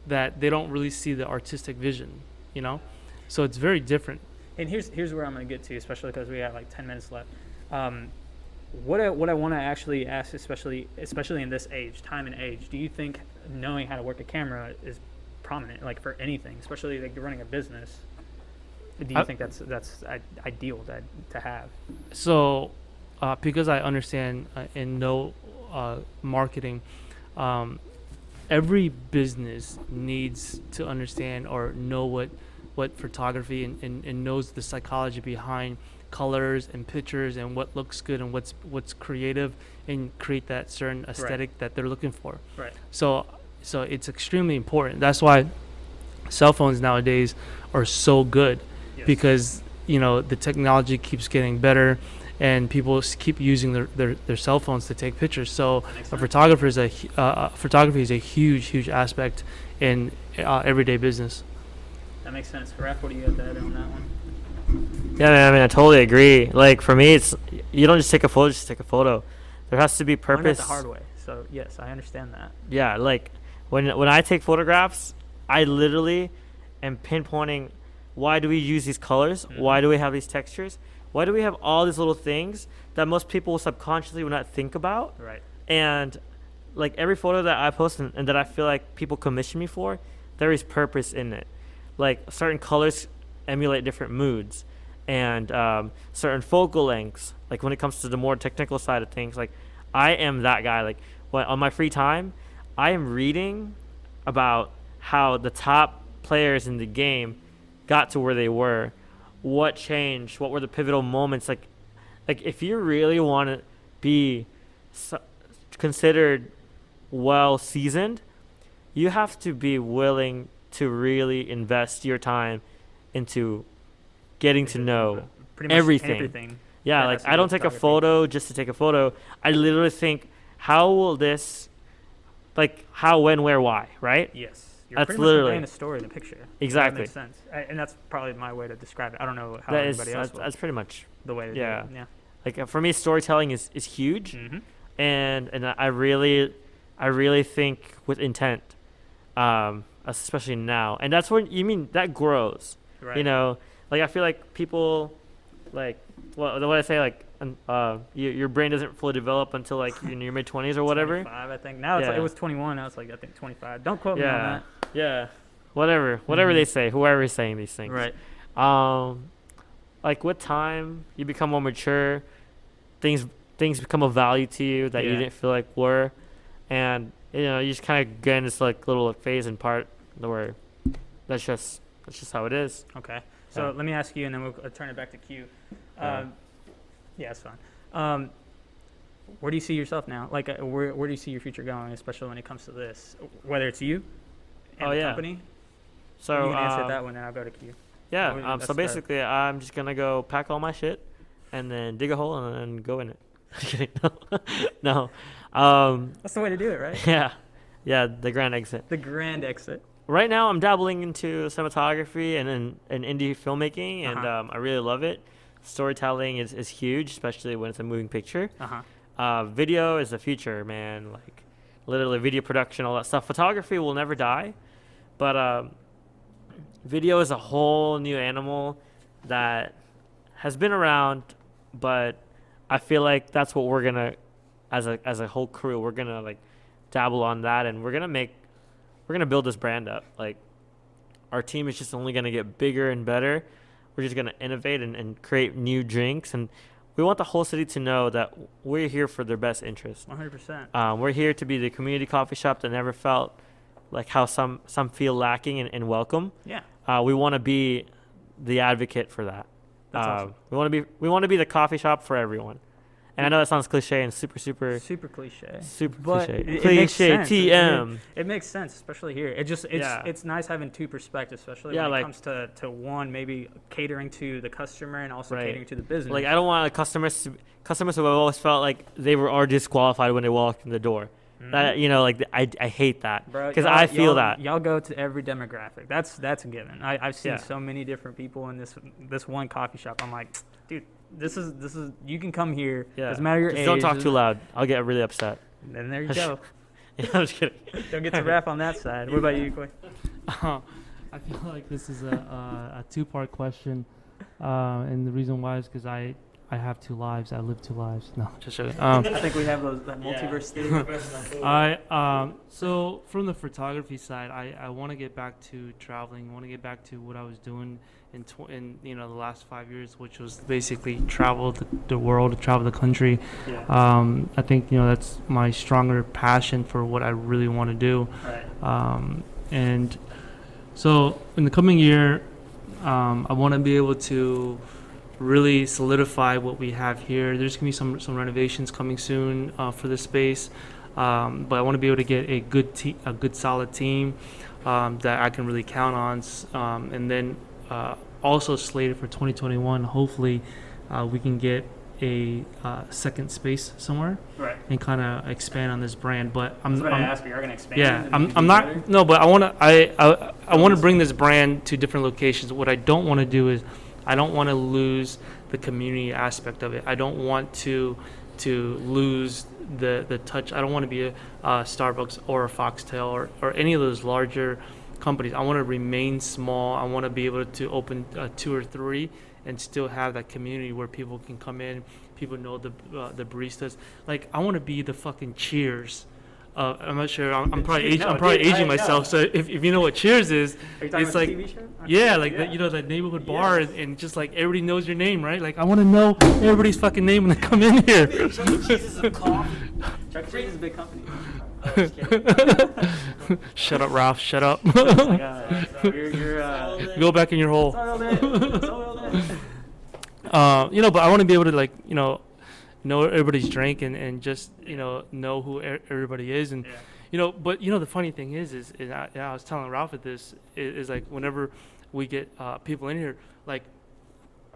that they don't really see the artistic vision, you know? So it's very different. And here's where I'm going to get to, especially because we have like 10 minutes left. What I want to actually ask, especially in this age, time and age, do you think knowing how to work a camera is prominent, like for anything, especially like you're running a business? Do you think that's ideal to have? So because I understand and know marketing, every business needs to understand or know what photography and knows the psychology behind colors and pictures and what looks good and what's creative and create that certain aesthetic that they're looking for. Right. So it's extremely important. That's why cell phones nowadays are so good, because the technology keeps getting better and people keep using their cell phones to take pictures. So photography is a huge aspect in everyday business. That makes sense. Raph, what do you have to add on that one? Yeah, man, I mean, I totally agree. Like, for me, it's, you don't just take a photo, just take a photo. There has to be purpose. Learned it the hard way. So, yes, I understand that. Yeah, like, when I take photographs, I literally am pinpointing, why do we use these colors? Mm-hmm. Why do we have these textures? Why do we have all these little things that most people subconsciously will not think about? Right. And, like, every photo that I post and that I feel like people commission me for, there is purpose in it. Like, certain colors emulate different moods, and certain focal lengths, like when it comes to the more technical side of things, like I am that guy. Like on my free time, I am reading about how the top players in the game got to where they were, what changed, what were the pivotal moments. Like if you really want to be considered well seasoned, you have to be willing to really invest your time into getting to know pretty much everything. Yeah, like I don't take a photo just to take a photo. I literally think, how will this, like how, when, where, why, right? Yes. You're that's pretty much literally conveying a story in a picture. Exactly. That makes sense. And that's probably my way to describe it. I don't know how that everybody else will. That's pretty much The way to do it. Yeah. Like for me, storytelling is huge, Mm-hmm. and I really think with intent, especially now, and that's when that grows. Right. You know, like I feel like people, like what I say, like your brain doesn't fully develop until like in your mid 20s or whatever. 25, I think. Now it's like, it was 21. Now it's like I think 25. Don't quote me on that. Yeah. Whatever they say, whoever is saying these things. Right. Like with time, you become more mature. Things become of value to you that you didn't feel like were, and you just kind of get in this like little phase and part where that's just how it is. Okay. So let me ask you, and then we'll turn it back to Q. Yeah, it's fine. Where do you see yourself now? Like, where do you see your future going, especially when it comes to this? Whether it's you and the company? So you can answer that one, then I'll go to Q. Yeah. So basically, I'm just gonna go pack all my shit, and then dig a hole and then go in it. No. That's the way to do it, right? Yeah. The grand exit. The grand exit. Right now, I'm dabbling into cinematography and indie filmmaking, and I really love it. Storytelling is huge, especially when it's a moving picture. Video is the future, man. Like, literally, video production, all that stuff. Photography will never die, but video is a whole new animal that has been around, but I feel like that's what we're gonna, as a whole crew, we're gonna like dabble on that, and we're gonna build this brand up. Like, our team is just only gonna get bigger and better. We're just gonna innovate and create new drinks, and we want the whole city to know that we're here for their best interest. 100%. We're here to be the community coffee shop that never felt like how some feel lacking and welcome. Yeah. We want to be the advocate for that. That's awesome. We want to be the coffee shop for everyone. And I know that sounds cliche and super cliche. super But cliche. it Cliche makes sense. TM. It makes sense, especially here. It's nice having two perspectives, especially when it comes to one, maybe catering to the customer and also catering to the business. Like I don't want customers who have always felt like they were already disqualified when they walked in the door. That I hate that because I feel that y'all go to every demographic. That's a given. I've seen so many different people in this one coffee shop. I'm like, dude, this is you can come here. Doesn't matter your age. Don't talk too loud. I'll get really upset. And there you go. Yeah, I'm just kidding. Don't get to rap on that side. What about you, Quay? I feel like this is a two-part question, and the reason why is because I have two lives. I live two lives. No, just joking. I think we have that multiverse theory. So from the photography side, I want to get back to traveling. I want to get back to what I was doing in the last 5 years, which was basically travel the world, travel the country. Yeah. I think that's my stronger passion for what I really want to do. Right. And so in the coming year, I want to be able to really solidify what we have here. There's gonna be some renovations coming soon for the space, but I want to be able to get a good solid team that I can really count on, and then also slated for 2021. Hopefully, we can get a second space somewhere, right, and kind of expand on this brand. But I'm going to ask you, are going to expand? Yeah, I'm not. Better? No, but I want to bring this brand to different locations. What I don't want to do is I don't want to lose the community aspect of it. I don't want to lose the touch. I don't want to be a Starbucks or a Foxtel or any of those larger companies. I want to remain small. I want to be able to open 2 or 3 and still have that community where people can come in. People know the baristas. Like I want to be the fucking Cheers. I'm not sure. I'm probably aging myself. So if you know what Cheers is, it's like TV show? Yeah, like that neighborhood bar, and just like everybody knows your name, right? Like I want to know everybody's fucking name when they come in here. Chuck E. Cheese is a coffee. Chuck E. Cheese is a big company. Shut up, Ralph. Shut up. You're Go back in your hole. But I want to be able to know everybody's drink and just know who everybody is, and but the funny thing is I was telling Ralph at this is like whenever we get people in here, like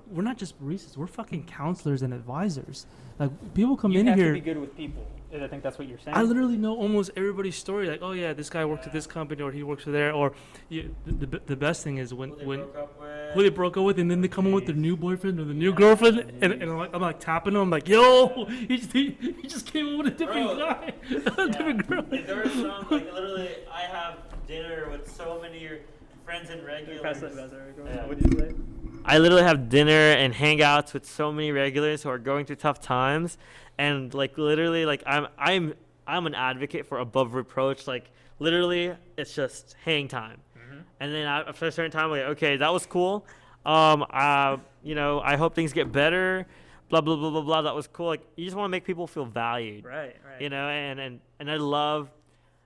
we're not just baristas, we're fucking counselors and advisors. Like people come in here. You have to be good with people. I think that's what you're saying. I literally know almost everybody's story. Like, oh yeah, this guy worked at this company, or he works for there, or the best thing is when who they broke up with, and then they come in with their new boyfriend or the new girlfriend, and I'm like tapping them. I'm like, yo, he just came in with a different guy, different girl. Like, there are some literally, I have dinner with so many friends and regulars. What did you say? I literally have dinner and hangouts with so many regulars who are going through tough times, and literally I'm an advocate for above reproach. Like literally, it's just hang time, and then after a certain time, I'm like, okay, that was cool. I hope things get better. Blah blah blah blah blah. That was cool. Like you just want to make people feel valued, right. And I love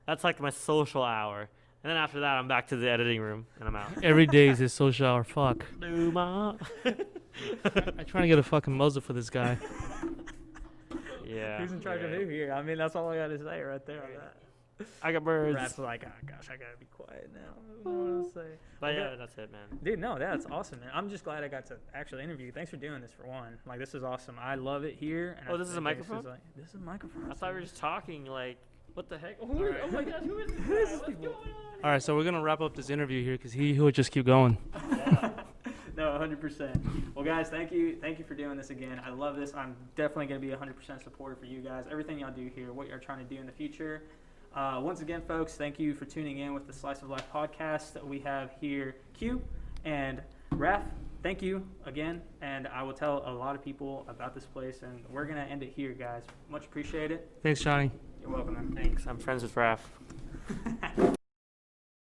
that's like my social hour. And then after that, I'm back to the editing room, and I'm out. Every day is his social hour. Fuck. I I'm trying to get a fucking muzzle for this guy. Yeah. Who's in charge of who here? I mean, that's all I got to say right there on that. I got birds. Rap's like, oh gosh, I gotta be quiet now. I don't know what to say. But yeah, that's it, man. Dude, no, that's awesome, man. I'm just glad I got to actually interview you. Thanks for doing this for one. Like, this is awesome. I love it here. And this is a microphone? This is a microphone. I thought we were just talking. Like, what the heck? Oh my gosh, who is this? What's going on? All right, so we're gonna wrap up this interview here because he'll just keep going. No, 100%. Well, guys, thank you for doing this again. I love this. I'm definitely going to be 100% supporter for you guys. Everything y'all do here, what you're trying to do in the future. Once again, folks, thank you for tuning in with the Slice of Life podcast. We have here Q and Raph. Thank you again, and I will tell a lot of people about this place, and we're going to end it here, guys. Much appreciated. Thanks, Johnny. You're welcome, man. Thanks. I'm friends with Raph.